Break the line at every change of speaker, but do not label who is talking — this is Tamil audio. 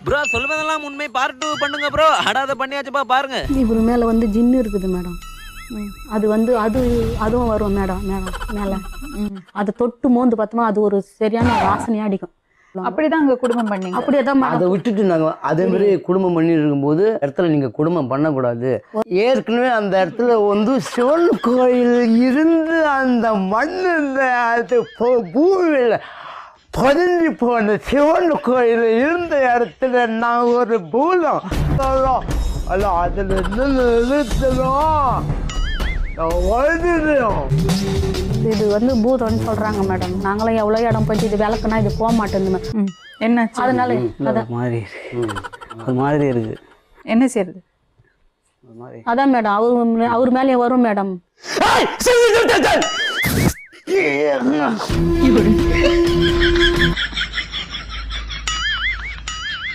ப்ரோ சொல்வதெல்லாம் உண்மை பார்ட் 2 பண்ணுங்க ப்ரோ. அடாத பண்ணியாச்சுப்பா பாருங்க.
இவர் மேலே வந்து ஜின்னு இருக்குது மேடம். அது வந்து அதுவும் வரும் மேடம் மேலே. அது தொட்டு மோந்து பார்த்தோமா அது ஒரு சரியான வாசனையாக அடிக்கும்.
அப்படிதான் அங்க குடும்பம் பண்ணீங்க?
அப்படியே தான்
அதை விட்டுட்டு நாங்கள் அதே மாதிரி குடும்பம் பண்ணிட்டு இருக்கும்போது இடத்துல நீங்கள் குடும்பம் பண்ணக்கூடாது. ஏற்கனவே அந்த இடத்துல வந்து சிவன் கோயில் இருந்து அந்த மண்ணில் அது பூமியில் பதிஞ்சு போன சிவன் கோயில் இருந்த இடத்துல நான் ஒரு பூலம் அல்ல அதில் நிறுத்தணும்.
இது வந்து பூதம்னு சொல்கிறாங்க மேடம். நாங்களும் எவ்வளோ இடம் போயிட்டு இது விளக்குனா இது போக மாட்டேங்குது.
என்னாச்சு?
அதனால
அது மாதிரி இருக்கு.
என்ன செய்யறது?
அதான் மேடம் அவர் மேலே வரும் மேடம்.